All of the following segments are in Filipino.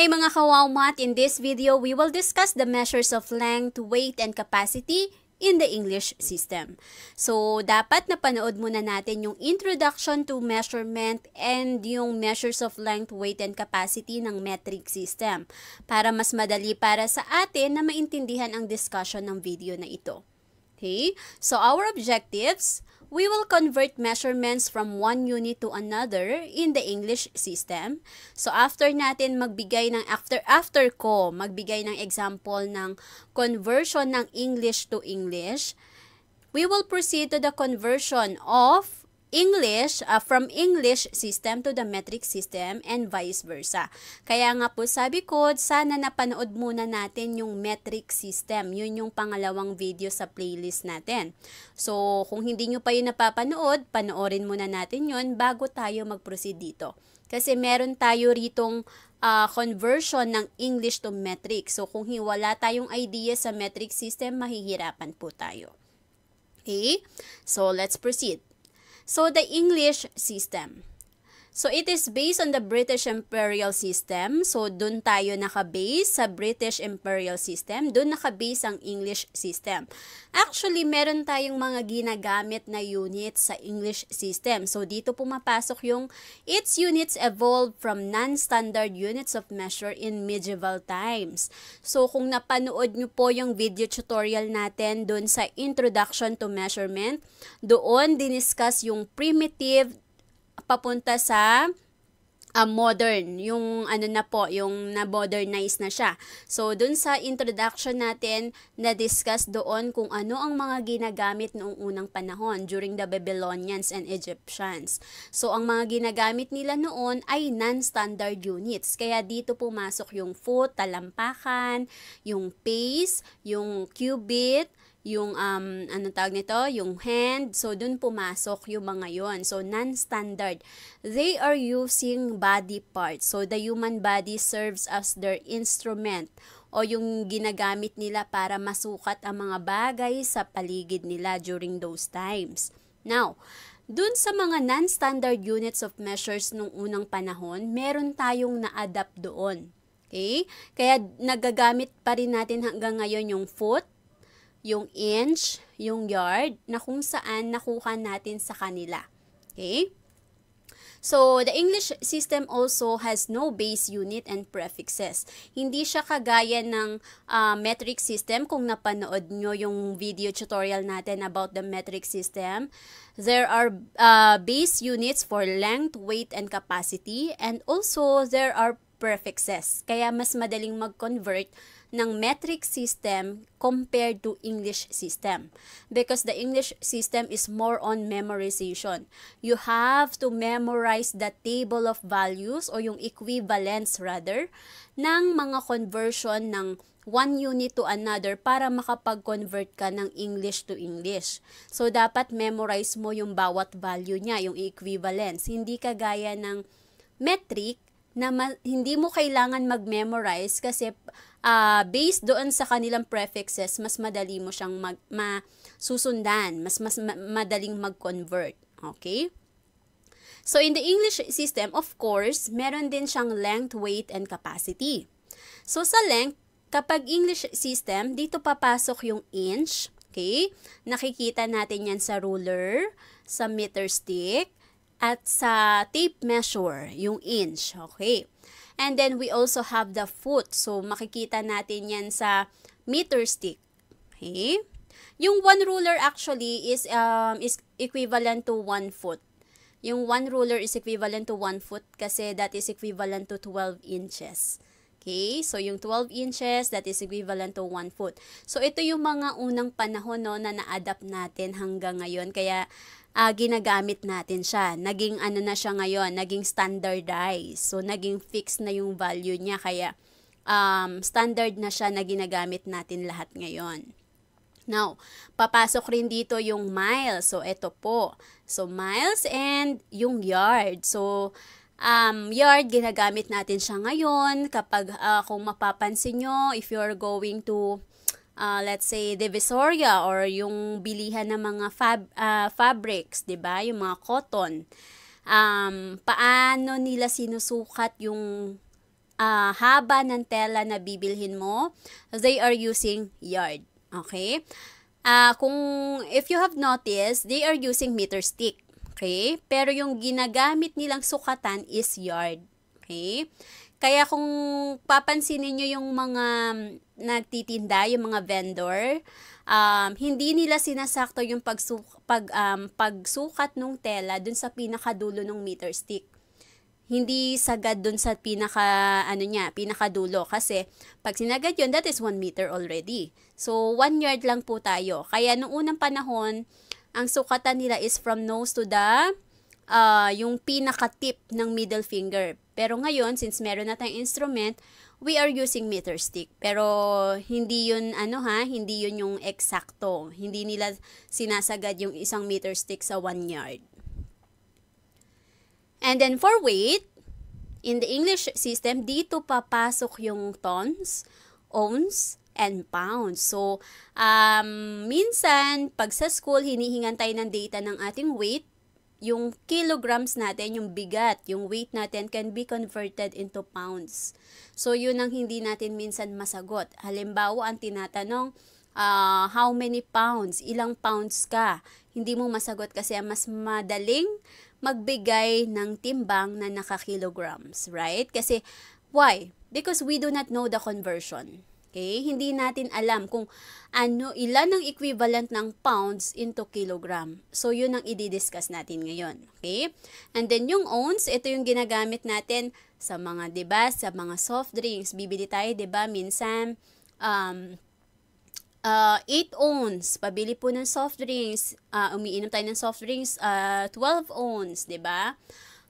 Hi mga kawawmat! In this video, we will discuss the measures of length, weight, and capacity in the English system. So, dapat napanood muna natin yung introduction to measurement and yung measures of length, weight, and capacity ng metric system para mas madali para sa atin na maintindihan ang discussion ng video na ito. Okay? So, our objectives, we will convert measurements from one unit to another in the English system. So, after natin magbigay ng, magbigay ng example ng conversion ng English to English, we will proceed to the conversion of English, from English system to the metric system and vice versa. Kaya nga po sabi ko, sana napanood muna natin yung metric system. Yun yung pangalawang video sa playlist natin. So, kung hindi nyo pa yun napapanood, panoorin muna natin yun bago tayo mag-proceed dito. Kasi meron tayo ritong conversion ng English to metric. So, kung wala tayong idea sa metric system, mahihirapan po tayo. Okay? So, let's proceed. So, the English system. So, it is based on the British Imperial System. So, dun tayo nakabase sa British Imperial System. Dun nakabase ang English system. Actually, meron tayong mga ginagamit na units sa English system. So, dito pumapasok yung its units evolved from non-standard units of measure in medieval times. So, kung napanood nyo po yung video tutorial natin dun sa Introduction to Measurement, doon diniscuss yung primitive papunta sa modern, yung yung na-modernize na siya. So, dun sa introduction natin, na-discuss doon kung ano ang mga ginagamit noong unang panahon during the Babylonians and Egyptians. So, ang mga ginagamit nila noon ay non-standard units. Kaya dito pumasok yung foot, talampakan, yung pace, yung cubit, yung yung hand. So dun pumasok yung mga yon. So non-standard, they are using body parts. So the human body serves as their instrument o yung ginagamit nila para masukat ang mga bagay sa paligid nila during those times. Now, dun sa mga non-standard units of measures nung unang panahon, meron tayong na-adapt doon. Okay? Kaya nagagamit pa rin natin hanggang ngayon yung foot, yung inch, yung yard, na kung saan nakuha natin sa kanila. Okay? So, the English system also has no base unit and prefixes. Hindi siya kagaya ng metric system. Kung napanood nyo yung video tutorial natin about the metric system, there are base units for length, weight, and capacity, and also there are prefixes. Kaya mas madaling mag-convert ng metric system compared to English system. Because the English system is more on memorization. You have to memorize the table of values o yung equivalence rather ng mga conversion ng one unit to another para makapag-convert ka ng English to English. So, dapat memorize mo yung bawat value niya, yung equivalence. Hindi kagaya ng metric na hindi mo kailangan mag-memorize kasi based doon sa kanilang prefixes, mas madali mo siyang masusundan, mas madaling mag-convert. Okay? So, in the English system, of course, meron din siyang length, weight, and capacity. So, sa length, kapag English system, dito papasok yung inch. Okay? Nakikita natin yan sa ruler, sa meter stick, at sa tape measure, yung inch. Okay? And then, we also have the foot. So, makikita natin yan sa meter stick. Okay? Yung one ruler actually is equivalent to 1 foot. Yung one ruler is equivalent to 1 foot kasi that is equivalent to 12 inches. Okay? So, yung 12 inches, that is equivalent to 1 foot. So, ito yung mga unang panahon no, na na-adapt natin hanggang ngayon. Kaya, ginagamit natin siya. Naging na siya ngayon, naging standardized. So, naging fixed na yung value niya. Kaya, standard na siya na ginagamit natin lahat ngayon. Now, papasok rin dito yung miles. So, ito po. So, miles and yung yard. So, yard, ginagamit natin siya ngayon. Kapag, kung mapapansin nyo, if you're going to let's say, Divisoria or yung bilihan ng mga fabrics, 'di ba? Yung mga cotton. Paano nila sinusukat yung haba ng tela na bibilhin mo, they are using yard. Okay? Kung if you have noticed, they are using meter stick. Okay? Pero yung ginagamit nilang sukatan is yard. Okay? Kaya kung papansinin nyo yung mga nagtitinda, yung mga vendor, hindi nila sinasakto yung pagsukat ng tela dun sa pinakadulo ng meter stick. Hindi sagad dun sa pinakadulo. Kasi, pag sinagad yun, that is 1 meter already. So, 1 yard lang po tayo. Kaya, nung unang panahon, ang sukatan nila is from nose to the, yung pinaka-tip ng middle finger. Pero ngayon, since meron na tayong instrument, we are using meter stick. Pero, hindi yun, hindi yun yung eksakto. Hindi nila sinasagad yung isang meter stick sa 1 yard. And then for weight, in the English system, dito papasok yung tons, ounce, and pounds. So, minsan, pag sa school, hinihingan tayo ng data ng ating weight, yung kilograms natin, yung bigat, yung weight natin can be converted into pounds. So, yun ang hindi natin minsan masagot. Halimbawa, ang tinatanong, how many pounds? Ilang pounds ka? Hindi mo masagot kasi mas madaling magbigay ng timbang na naka-kilograms, right? Kasi, why? Because we do not know the conversion. Okay? Hindi natin alam kung ilan ang equivalent ng pounds into kilogram. So, yun ang i-discuss natin ngayon. Okay? And then, yung ounce, ito yung ginagamit natin sa mga, diba, sa mga soft drinks. Bibili tayo, diba, minsan, 8 ounce, pabili po ng soft drinks, umiinom tayo ng soft drinks, 12 ounce, diba?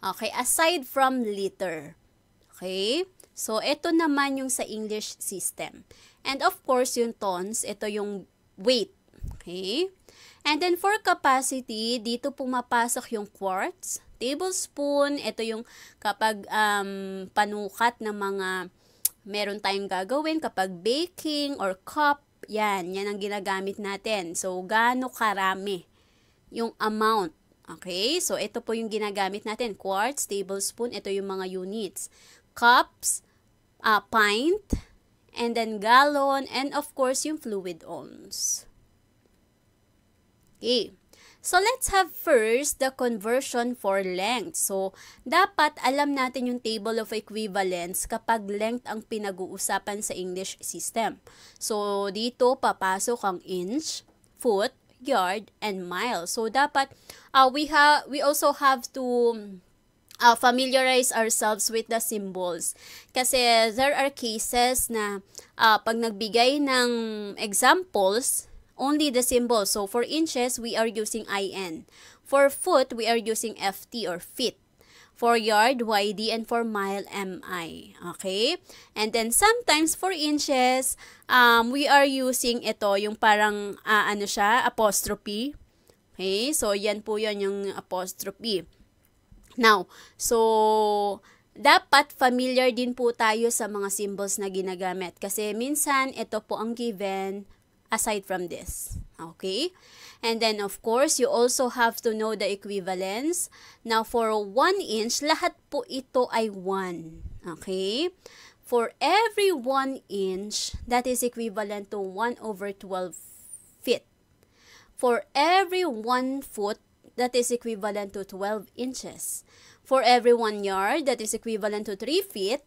Okay, aside from liter. Okay? So, ito naman yung sa English system. And of course, yung tons, ito yung weight. Okay? And then for capacity, dito pumapasok yung quarts, tablespoon, ito yung kapag panukat ng mga meron tayong gagawin, kapag baking or cup, yan ang ginagamit natin. So, gaano karami yung amount. Okay? So, ito po yung ginagamit natin. Quarts, tablespoon, ito yung mga units. Cups, pint, and then gallon, and of course, yung fluid ounce. Okay. So, let's have first the conversion for length. So, dapat alam natin yung table of equivalence kapag length ang pinag-uusapan sa English system. So, dito papasok ang inch, foot, yard, and mile. So, dapat we also have to familiarize ourselves with the symbols. Kasi there are cases na pag nagbigay ng examples, only the symbol. So, for inches, we are using IN. For foot, we are using FT or feet. For yard, YD, and for mile, MI. Okay? And then, sometimes, for inches, we are using ito, yung parang, apostrophe. Okay? So, yan po yan yung apostrophe. Now, so, dapat familiar din po tayo sa mga symbols na ginagamit. Kasi, minsan, ito po ang given aside from this. Okay? And then, of course, you also have to know the equivalence. Now, for 1 inch, lahat po ito ay 1. Okay? For every 1 inch, that is equivalent to 1/12 feet. For every 1 foot, that is equivalent to 12 inches. For every 1 yard, that is equivalent to 3 feet.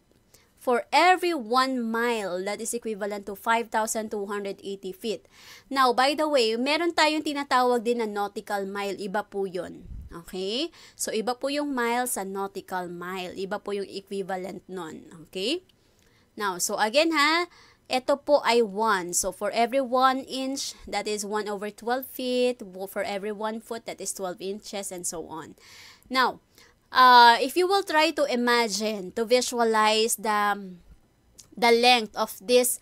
For every 1 mile, that is equivalent to 5,280 feet. Now, by the way, meron tayong tinatawag din na nautical mile. Iba po yun. Okay? So, iba po yung mile sa nautical mile. Iba po yung equivalent nun. Okay? Now, so again ito po ay 1. So, for every 1 inch, that is 1/12 feet. For every 1 foot, that is 12 inches, and so on. Now, if you will try to imagine, to visualize the length of these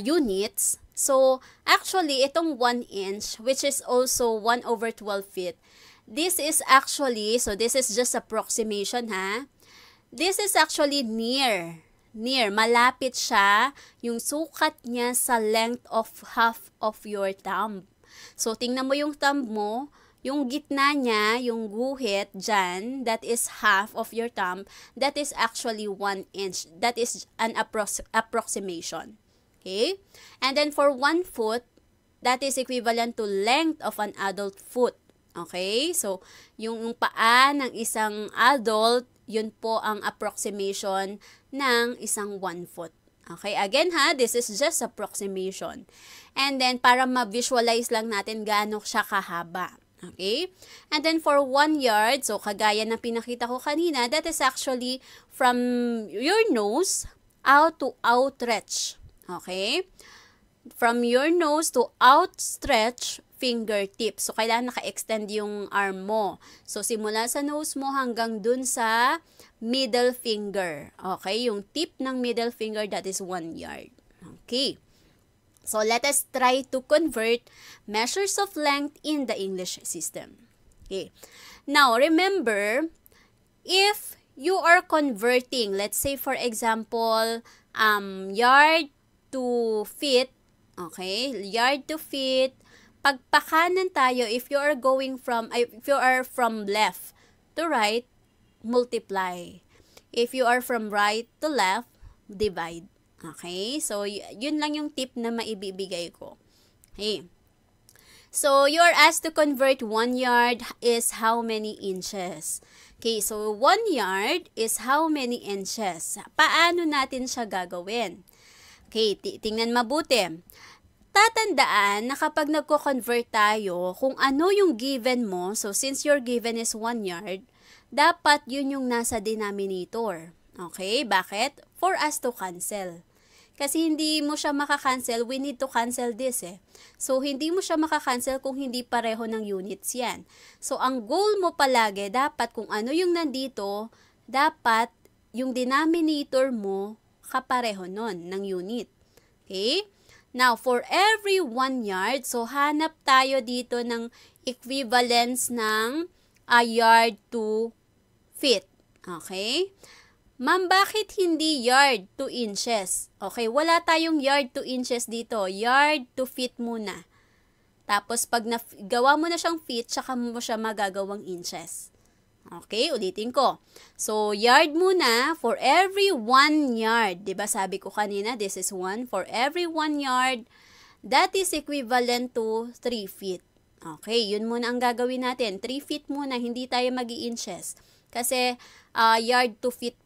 units, so actually, itong 1 inch, which is also 1/12 feet, this is actually, so this is just approximation this is actually near, malapit siya, yung sukat niya sa length of half of your thumb. So, tingnan mo yung thumb mo, yung gitna niya, yung guhit dyan, that is half of your thumb, that is actually 1 inch. That is an approximation. Okay? And then for 1 foot, that is equivalent to length of an adult foot. Okay? So, yung paa ng isang adult, yun po ang approximation ng isang 1 foot. Okay, again ha, this is just approximation. And then, para ma-visualize lang natin gaano siya kahaba. Okay? And then, for 1 yard, so kagaya na pinakita ko kanina, that is actually from your nose out to outstretch. Okay? From your nose to outstretch fingertips. So, kailangan naka-extend yung arm mo. So, simula sa nose mo hanggang dun sa middle finger. Okay? Yung tip ng middle finger, that is 1 yard. Okay. So, let us try to convert measures of length in the English system. Okay. Now, remember, if you are converting, let's say for example, yard to feet, okay? Yard to feet, pagpakanan tayo, if you are from left to right, multiply. If you are from right to left, divide. Okay? So, yun lang yung tip na maibibigay ko. Okay. So, you are asked to convert 1 yard is how many inches? Okay, so 1 yard is how many inches? Paano natin siya gagawin? Okay, tingnan mabuti. Tatandaan na kapag nagko-convert tayo, kung ano yung given mo, so since your given is 1 yard, dapat yun yung nasa denominator. Okay, bakit? For us to cancel. Kasi hindi mo siya makakancel, we need to cancel this eh. So, hindi mo siya makakancel kung hindi pareho ng units yan. So, ang goal mo palagi, dapat kung ano yung nandito, dapat yung denominator mo kapareho nun ng unit. Okay? Now, for every 1 yard, so hanap tayo dito ng equivalence ng a yard to feet. Okay? Ma'am, bakit hindi yard to inches? Okay, wala tayong yard to inches dito. Yard to feet muna. Tapos, pag gawa mo na siyang feet, saka mo siya magagawang inches. Okay, ulitin ko. So, yard muna, for every 1 yard, diba sabi ko kanina, this is 1. For every 1 yard, that is equivalent to 3 feet. Okay, yun muna ang gagawin natin. 3 feet muna, hindi tayo mag-i-inches. Kasi, yard to feet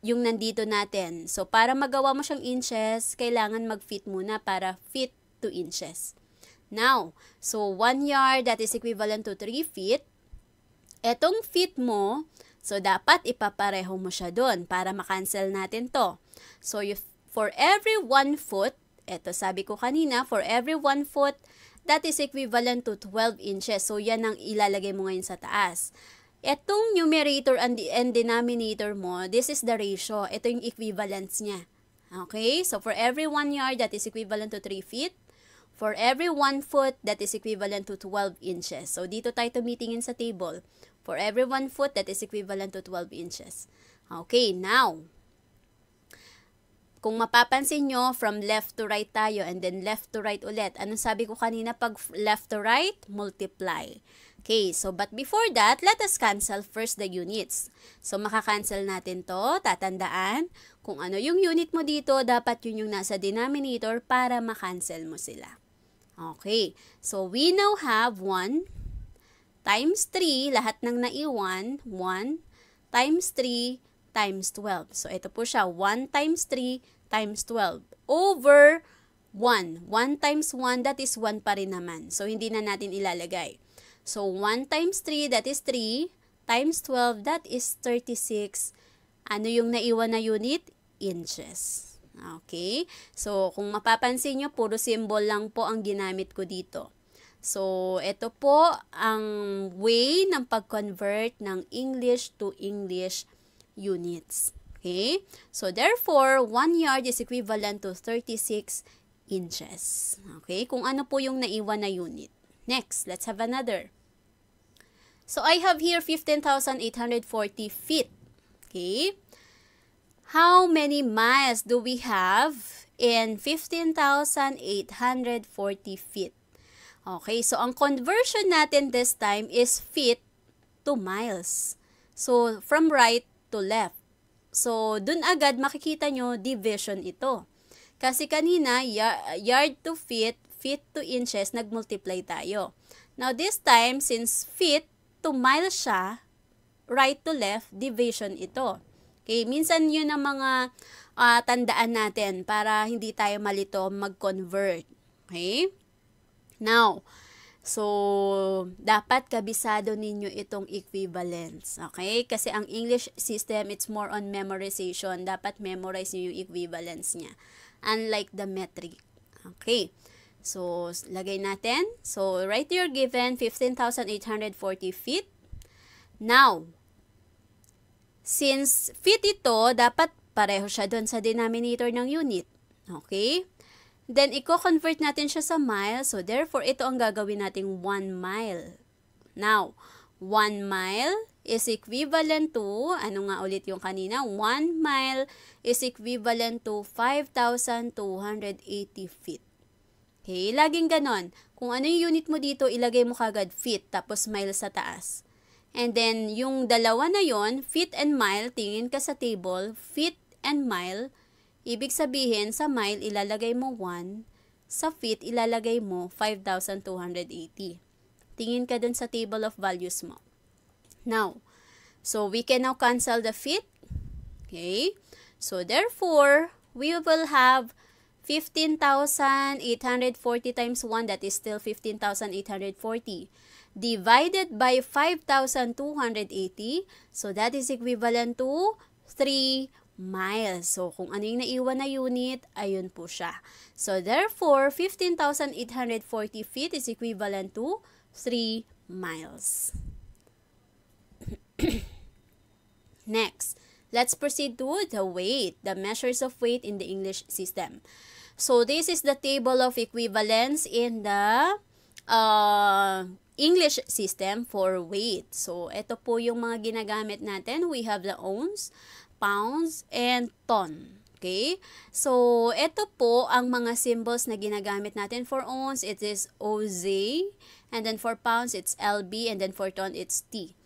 yung nandito natin. So, para magawa mo siyang inches, kailangan mag-feet muna para feet to inches. Now, so 1 yard, that is equivalent to 3 feet. Etong feet mo, so dapat ipapareho mo siya doon para makancel natin to. So, for every 1 foot, eto sabi ko kanina, for every 1 foot, that is equivalent to 12 inches. So, yan ang ilalagay mo ngayon sa taas. Etong numerator and denominator mo, this is the ratio. Ito yung equivalence niya. Okay? So, for every 1 yard, that is equivalent to 3 feet. For every 1 foot, that is equivalent to 12 inches. So, dito tayo tumitingin sa table. For every 1 foot, that is equivalent to 12 inches. Okay, now, kung mapapansin nyo, from left to right tayo and then left to right ulit. Anong sabi ko kanina pag left to right? Multiply. Okay, so but before that, let us cancel first the units. So makakancel natin to, tatandaan, kung ano yung unit mo dito, dapat yun yung nasa denominator para makancel mo sila. Okay, so we now have 1 times 3, lahat ng naiwan, 1 times 3 times 12. So ito po siya, 1 times 3 times 12 over 1. 1 times 1, that is 1 pa rin naman. So hindi na natin ilalagay. So, 1 times 3, that is 3, times 12, that is 36. Ano yung naiwan na unit? Inches. Okay? So, kung mapapansin nyo, puro symbol lang po ang ginamit ko dito. So, ito po ang way ng pag-convert ng English to English units. Okay? So, therefore, 1 yard is equivalent to 36 inches. Okay? Kung ano po yung naiwan na unit. Next, let's have another. So, I have here 15,840 feet. Okay? How many miles do we have in 15,840 feet? Okay, so ang conversion natin this time is feet to miles. So, from right to left. So, dun agad makikita nyo, division ito. Kasi kanina, yard to feet, feet to inches, nag-multiply tayo. Now, this time, since feet to miles siya, right to left, division ito. Okay, minsan yun ang mga tandaan natin para hindi tayo malito mag-convert. Okay? Now, so, dapat kabisado ninyo itong equivalence. Okay? Kasi ang English system, it's more on memorization. Dapat memorize nyo yung equivalence niya. Unlike the metric. Okay. So, lagay natin. So, right here given, 15,840 feet. Now, since feet ito, dapat pareho siya doon sa denominator ng unit. Okay? Then, i-convert natin siya sa mile. So, therefore, ito ang gagawin nating 1 mile. Now, 1 mile is equivalent to, ano nga ulit yung kanina? 1 mile is equivalent to 5,280 feet. Okay, laging ganon. Kung ano yung unit mo dito, ilagay mo kagad feet, tapos mile sa taas. And then, yung dalawa na yon, feet and mile, tingin ka sa table, feet and mile, ibig sabihin, sa mile, ilalagay mo 1, sa feet, ilalagay mo 5,280. Tingin ka dun sa table of values mo. Now, so we can now cancel the feet. Okay? So, therefore, we will have 15,840 times 1, that is still 15,840. Divided by 5,280, so that is equivalent to 3 miles. So, kung ano yung naiwan na unit, ayun po siya. So, therefore, 15,840 feet is equivalent to 3 miles. Next, let's proceed to the weight, the measures of weight in the English system. So, this is the table of equivalence in the English system for weight. So, ito po yung mga ginagamit natin. We have the ounce, pounds, and ton. Okay? So, ito po ang mga symbols na ginagamit natin. For ounce, it is OZ. And then for pounds, it's LB. And then for ton, it's T.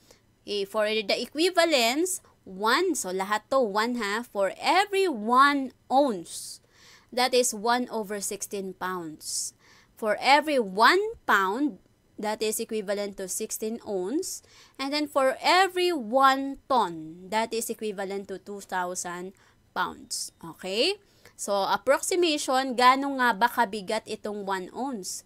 Okay? For the equivalence, 1. So, lahat to 1 ha. For every 1 ounce, that is 1 over 16 pounds. For every 1 pound, that is equivalent to 16 ounce. And then for every 1 ton, that is equivalent to 2,000 pounds. Okay? So, approximation, gano'n nga ba kabigat itong 1 ounce?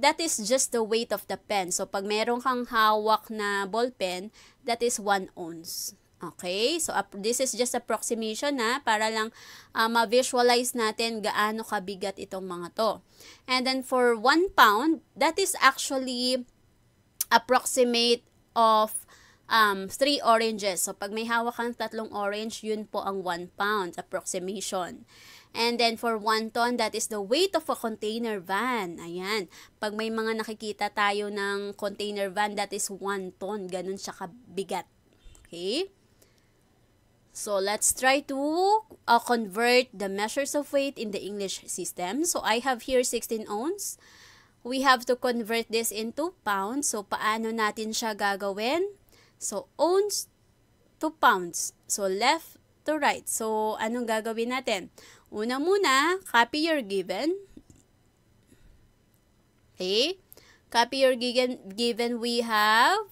That is just the weight of the pen. So, pag meron kang hawak na ball pen, that is 1 ounce. Okay? So, this is just approximation na para lang ma-visualize natin gaano kabigat itong mga to. And then for 1 pound, that is actually approximate of 3 oranges. So, pag may hawak kang 3 orange, yun po ang 1 pound approximation. And then for 1 ton, that is the weight of a container van. Ayan. Pag may mga nakikita tayo ng container van, that is 1 ton. Ganun siya kabigat. Okay? So, let's try to convert the measures of weight in the English system. So, I have here 16 ounce. We have to convert this into pounds. So, paano natin siya gagawin? So, ounce to pounds. So, left to right. So, anong gagawin natin? Una muna, copy your given. Okay? Copy your given we have.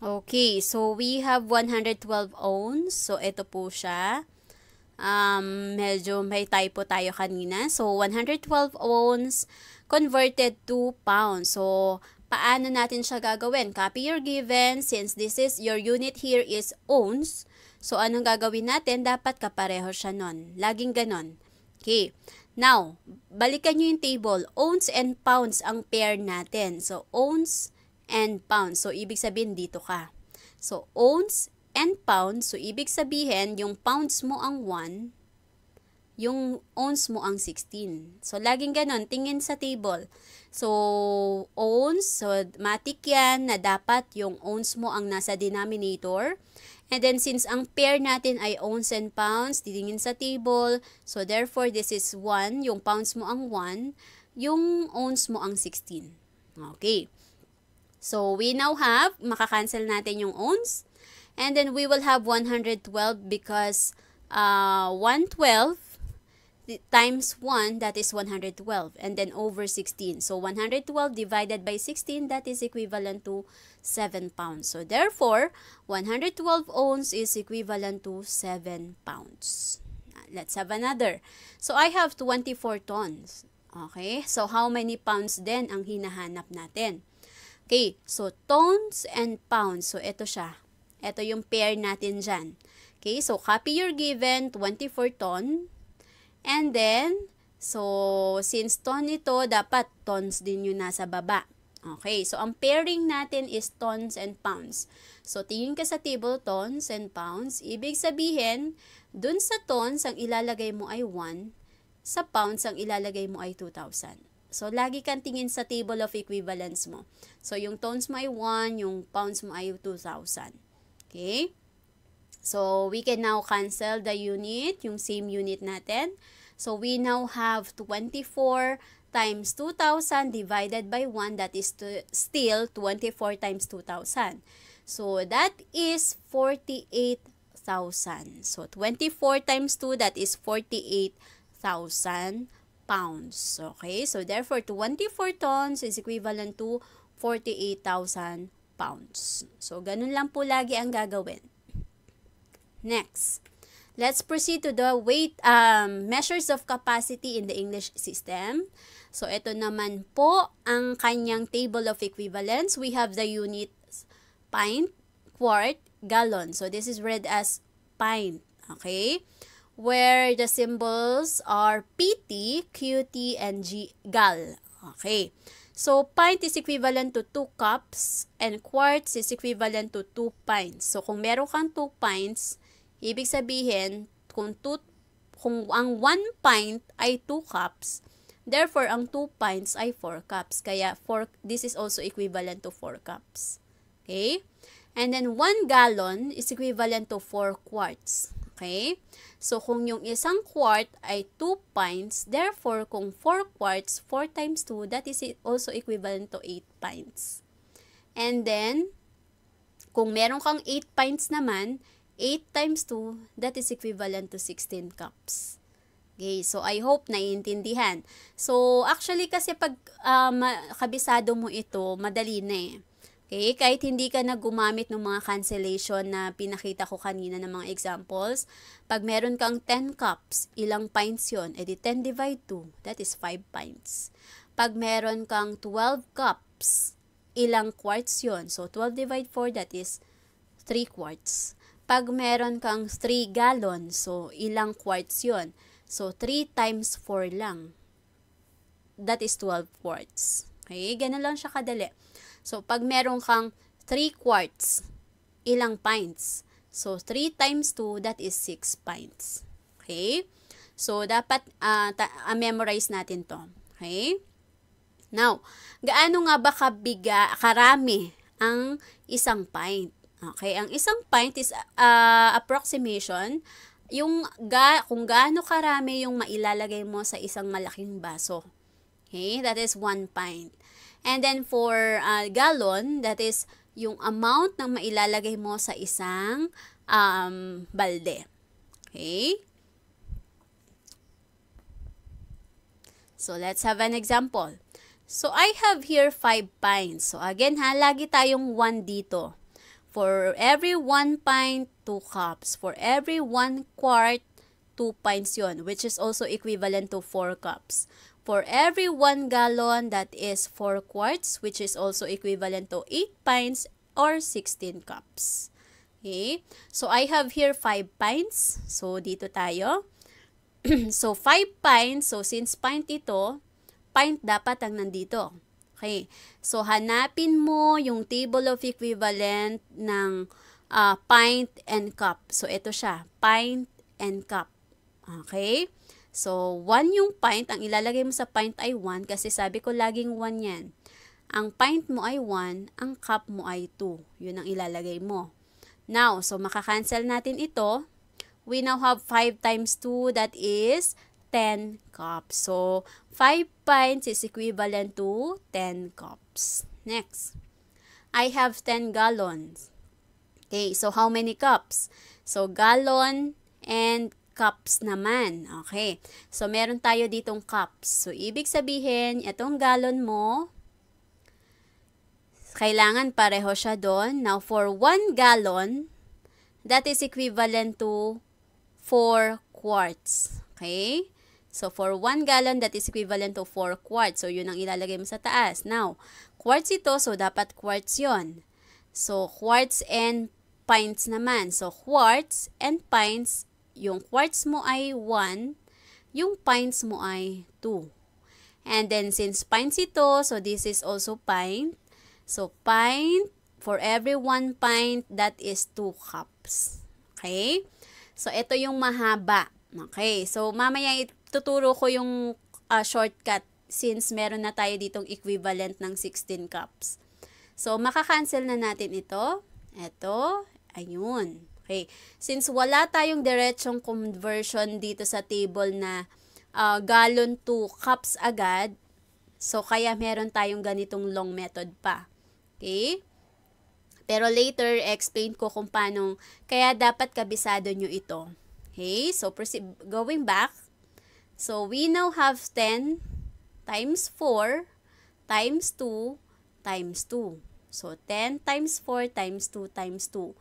Okay, so we have 112 ounce. So, ito po siya. Medyo may typo tayo kanina. So, 112 ounce converted to pounds. So, paano natin siya gagawin? Copy your given. Since this is, your unit here is ounce. So, anong gagawin natin? Dapat kapareho siya nun. Laging ganon. Okay. Now, balikan nyo yung table. Ounce and pounds ang pair natin. So, ounce and pounds. So, ibig sabihin dito ka. So, ounce and pounds. So, ibig sabihin, yung pounds mo ang 1, yung ounce mo ang 16. So, laging ganon. Tingin sa table. So, ounce. So, matik yan na dapat yung ounce mo ang nasa denominator. And then, since ang pair natin ay ounce and pounds, titingin sa table. So, therefore, this is 1. Yung pounds mo ang 1. Yung ounce mo ang 16. Okay. So, we now have, makakancel natin yung ounce. And then, we will have 112 because 112 times 1, that is 112. And then, over 16. So, 112 divided by 16, that is equivalent to 7 pounds. So, therefore, 112 ounce is equivalent to 7 pounds. Let's have another. So, I have 24 tons. Okay? So, how many pounds then ang hinahanap natin? Okay, so tons and pounds. So, ito siya. Ito yung pair natin dyan. Okay, so copy your given, 24 ton. And then, so, since ton ito, dapat tons din yung nasa baba. Okay, so ang pairing natin is tons and pounds. So, tingin ka sa table, tons and pounds. Ibig sabihin, dun sa tons, ang ilalagay mo ay 1. Sa pounds, ang ilalagay mo ay 2,000. So, lagi kang tingin sa table of equivalence mo. So, yung tons mo ay 1, yung pounds mo ay 2,000. Okay? So, we can now cancel the unit, yung same unit natin. So, we now have 24 times 2,000 divided by 1, that is still 24 times 2,000. So, that is 48,000. So, 24 times 2, that is 48,000 pounds. Okay, so therefore 24 tons is equivalent to 48,000 pounds. So, ganun lang po lagi ang gagawin. Next, let's proceed to the weight measures of capacity in the English system. So, ito naman po ang kanyang table of equivalence. We have the units pint, quart, gallon. So, this is read as pint. Okay, where the symbols are PT, QT, and GAL. Okay. So, pint is equivalent to 2 cups and quarts is equivalent to 2 pints. So, kung meron kang 2 pints, ibig sabihin, kung ang 1 pint ay 2 cups, therefore, ang 2 pints ay 4 cups. Kaya, this is also equivalent to 4 cups. Okay? And then, 1 gallon is equivalent to 4 quarts. Okay? So, kung yung isang quart ay 2 pints, therefore, kung 4 quarts, 4 times 2, that is also equivalent to 8 pints. And then, kung meron kang 8 pints naman, 8 times 2, that is equivalent to 16 cups. Okay, so I hope naiintindihan. So, actually kasi pag kabisado mo ito, madali na eh. Okay, kahit hindi ka na gumamit ng mga cancellation na pinakita ko kanina ng mga examples, pag meron kang 10 cups, ilang pints yun? E di 10 divide 2, that is 5 pints. Pag meron kang 12 cups, ilang quarts yun? So, 12 divide 4, that is 3 quarts. Pag meron kang 3 gallons, so ilang quarts yun? So, 3 times 4 lang. That is 12 quarts. Okay, ganun lang siya kadali. So, pag meron kang 3 quarts, ilang pints? So, 3 times 2, that is 6 pints. Okay? So, dapat memorize natin to. Okay? Now, gaano nga ba karami ang isang pint? Okay? Ang isang pint is approximation, kung gaano karami yung mailalagay mo sa isang malaking baso. Okay? That is 1 pint. And then for gallon, that is yung amount ng mailalagay mo sa isang balde. Okay? So, let's have an example. So, I have here 5 pints. So, again ha, lagi tayong 1 dito. For every 1 pint, 2 cups. For every 1 quart, 2 pints yon, which is also equivalent to 4 cups. For every 1 gallon, that is 4 quarts, which is also equivalent to 8 pints or 16 cups. Okay? So, I have here 5 pints. So, dito tayo. So, 5 pints. So, since pint ito, pint dapat ang nandito. Okay? So, hanapin mo yung table of equivalent ng pint and cup. So, ito siya. Pint and cup. Okay? So, 1 yung pint. Ang ilalagay mo sa pint ay 1 kasi sabi ko laging 1 yan. Ang pint mo ay 1, ang cup mo ay 2. Yun ang ilalagay mo. Now, so makakancel natin ito. We now have 5 times 2, that is 10 cups. So, 5 pints is equivalent to 10 cups. Next, I have 10 gallons. Okay, so how many cups? So, gallon and cups naman. Okay, so meron tayo ditong cups. So, ibig sabihin, itong gallon mo, kailangan pareho siya doon. Now, for 1 gallon, that is equivalent to 4 quarts. Okay? So, for 1 gallon, that is equivalent to 4 quarts. So, yun ang ilalagay mo sa taas. Now, quarts ito, so dapat quarts yon. So, quarts and pints naman. So, quarts and pints, yung quarts mo ay 1, yung pints mo ay 2. And then, since pints ito, so this is also pint. So, pint, for every 1 pint, that is 2 cups. Okay? So, ito yung mahaba. Okay? So, mamaya ituturo ko yung shortcut since meron na tayo ditong equivalent ng 16 cups. So, makakancel na natin ito. Ito. Ayun. Okay. Since wala tayong diretsong conversion dito sa table na gallon to cups agad, so kaya meron tayong ganitong long method pa. Okay? Pero later, explain ko kung paano, kaya dapat kabisado nyo ito. Okay? So, going back. So, we now have 10 times 4 times 2 times 2. So, 10 times 4 times 2 times 2.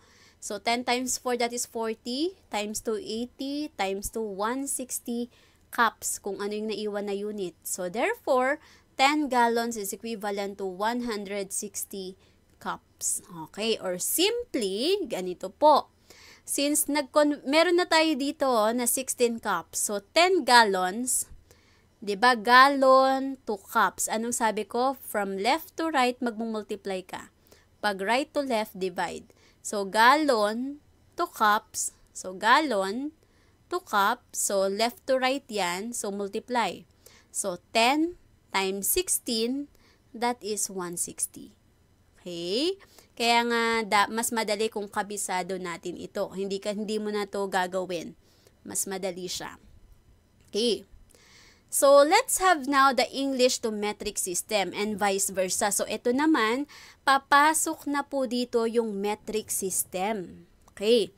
So, 10 times 4, that is 40, times 2, 80, times 2, 160 cups, kung ano yung naiwan na unit. So, therefore, 10 gallons is equivalent to 160 cups. Okay, or simply, ganito po. Since meron na tayo dito na 16 cups, so 10 gallons, 'di ba? Gallon to cups. Anong sabi ko? From left to right, magmumultiply ka. Pag right to left, divide. So, gallon to cups. So, gallon to cups. So, left to right yan. So, multiply. So, 10 times 16, that is 160. Okay? Kaya nga, mas madali kung kabisado natin ito. Hindi mo na to gagawin. Mas madali siya. Okay. So, let's have now the English to metric system and vice versa. So, ito naman, papasok na po dito yung metric system. Okay.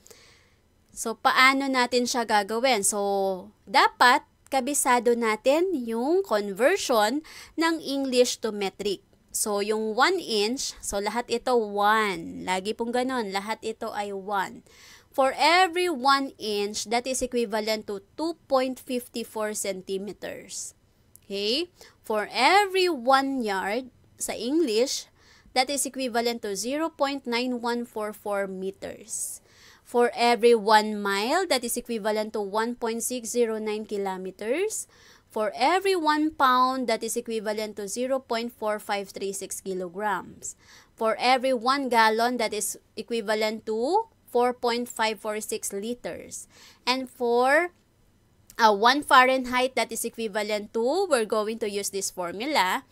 So, paano natin siya gagawin? So, dapat kabisado natin yung conversion ng English to metric. So, yung 1 inch, so lahat ito 1. Lagi pong ganon, lahat ito ay 1. For every 1 inch, that is equivalent to 2.54 centimeters. Okay? For every 1 yard, sa English, that is equivalent to 0.9144 meters. For every 1 mile, that is equivalent to 1.609 kilometers. For every 1 pound, that is equivalent to 0.4536 kilograms. For every 1 gallon, that is equivalent to 4.546 liters. And for 1 Fahrenheit, that is equivalent to, we're going to use this formula,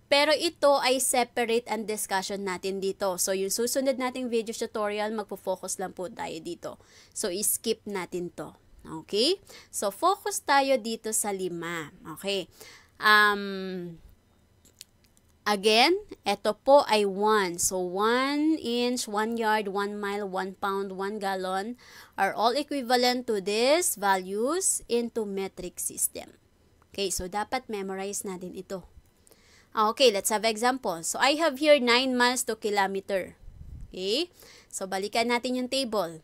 pero ito ay separate and discussion natin dito. So, yung susunod nating video tutorial, magpo-focus lang po tayo dito. So, skip natin to. Okay? So, focus tayo dito sa 5. Okay? Again, ito po ay 1. So, 1 inch, 1 yard, 1 mile, 1 pound, 1 gallon are all equivalent to these values into metric system. Okay, so dapat memorize natin ito. Okay, let's have example. So, I have here 9 miles to kilometer. Okay, so balikan natin yung table.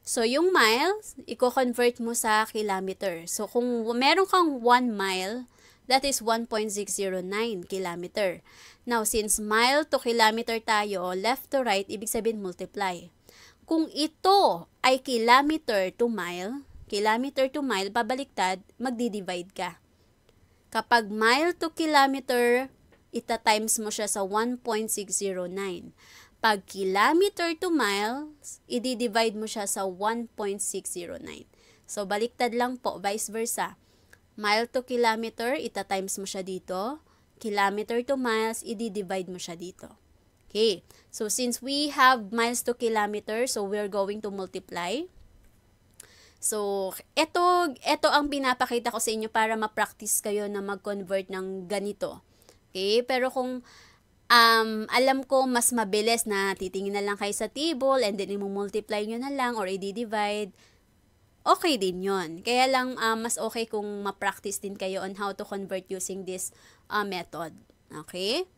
So, yung miles, i-convert mo sa kilometer. So, kung meron kang 1 mile, that is 1.609 kilometer. Now, since mile to kilometer tayo, left to right, ibig sabihin multiply. Kung ito ay kilometer to mile, babaliktad, magdi-divide ka. Kapag mile to kilometer, ita-times mo siya sa 1.609. Pag kilometer to miles, i-divide mo siya sa 1.609. So, baliktad lang po, vice versa. Mile to kilometer, ita-times mo siya dito. Kilometer to miles, i-divide mo siya dito. Okay, so since we have miles to kilometers, so we're going to multiply. So, ito ang pinapakita ko sa inyo para ma-practice kayo na mag-convert ng ganito. Okay, pero kung alam ko mas mabilis na titingin na lang kayo sa table and then i-multiply nyo na lang or i-divide, okay din yon. Kaya lang mas okay kung ma-practice din kayo on how to convert using this method. Okay?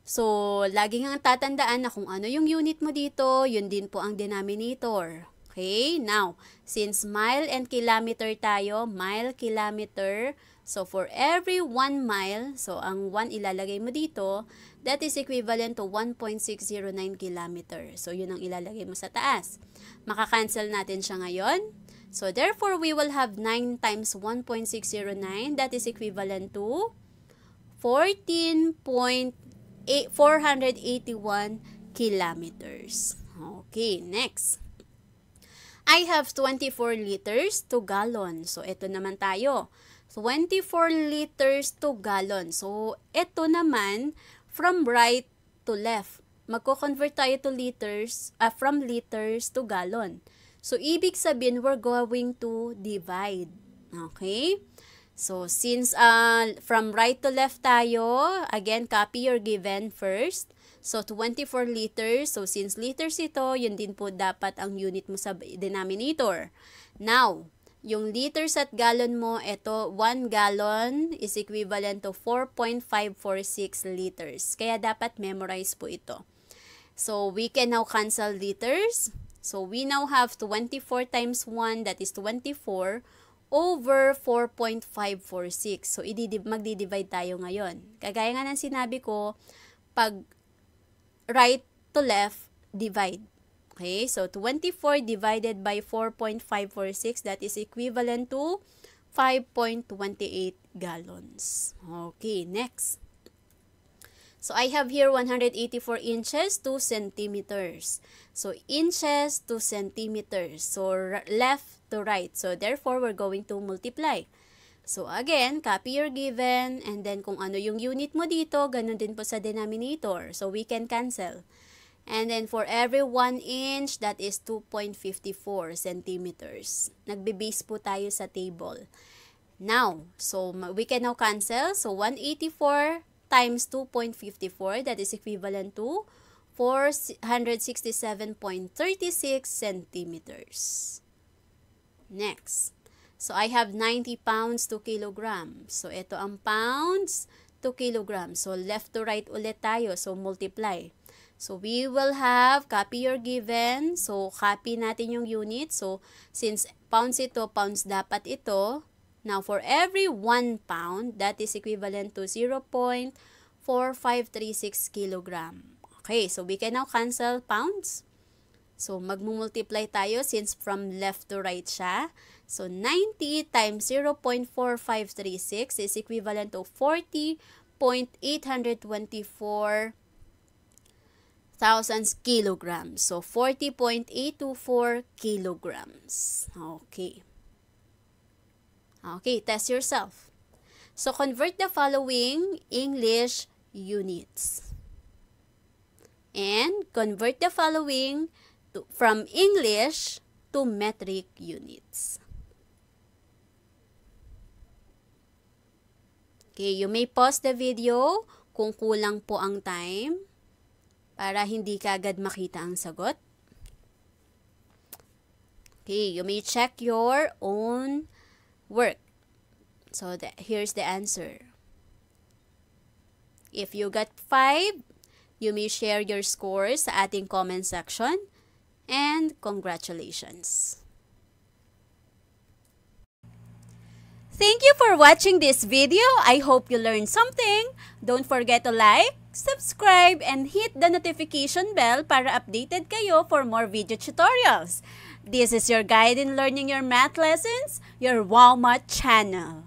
So, lagi nga tatandaan na kung ano yung unit mo dito, yun din po ang denominator. Okay? Now, since mile and kilometer tayo, mile, kilometer, so for every 1 mile, so ang 1 ilalagay mo dito, that is equivalent to 1.609 kilometer. So, yun ang ilalagay mo sa taas. Makakancel natin siya ngayon. So, therefore, we will have 9 times 1.609, that is equivalent to 481 kilometers. Okay, next. I have 24 liters to gallon. So, ito naman tayo. 24 liters to gallon. So, ito naman, from right to left. Magko-convert tayo to liters, from liters to gallon. So, ibig sabihin, we're going to divide. Okay? So, since from right to left tayo, again, copy your given first. So, 24 liters. So, since liters ito, yun din po dapat ang unit mo sa denominator. Now, yung liters at gallon mo, ito, 1 gallon is equivalent to 4.546 liters. Kaya dapat memorize po ito. So, we can now cancel liters. So, we now have 24 times 1, that is 24, over 4.546. So, magdi-divide tayo ngayon. Kagaya nga ng sinabi ko, pag right to left, divide. Okay, so 24 divided by 4.546, that is equivalent to 5.28 gallons. Okay, next. So, I have here 184 inches to centimeters. So, inches to centimeters. So, left to right. So, therefore, we're going to multiply. So, again, copy your given, and then kung ano yung unit mo dito, ganun din po sa denominator. So, we can cancel. And then, for every 1 inch, that is 2.54 centimeters. Nagbe-base po tayo sa table. Now, so, we can now cancel. So, 184 times 2.54, that is equivalent to 467.36 centimeters. Next. So, I have 90 pounds to kilogram. So, ito ang pounds to kilogram. So, left to right ulit tayo. So, multiply. So, we will have, copy your given. So, copy natin yung unit. So, since pounds ito, pounds dapat ito. Now, for every 1 pound, that is equivalent to 0.4536 kilogram. Okay, so we can now cancel pounds. So, magmumultiply tayo since from left to right siya. So, 90 times 0.4536 is equivalent to 40.824 thousands kilograms. So, 40.824 kilograms. Okay. Okay, test yourself. So, convert the following English units. And convert the following from English to metric units. Okay, you may pause the video kung kulang po ang time para hindi kaagad makita ang sagot. Okay, you may check your own work. So, here's the answer. If you got 5, you may share your scores sa ating comment section. And congratulations! Thank you for watching this video. I hope you learned something. Don't forget to like, subscribe, and hit the notification bell para updated kayo for more video tutorials. This is your guide in learning your math lessons, your Wow Math channel.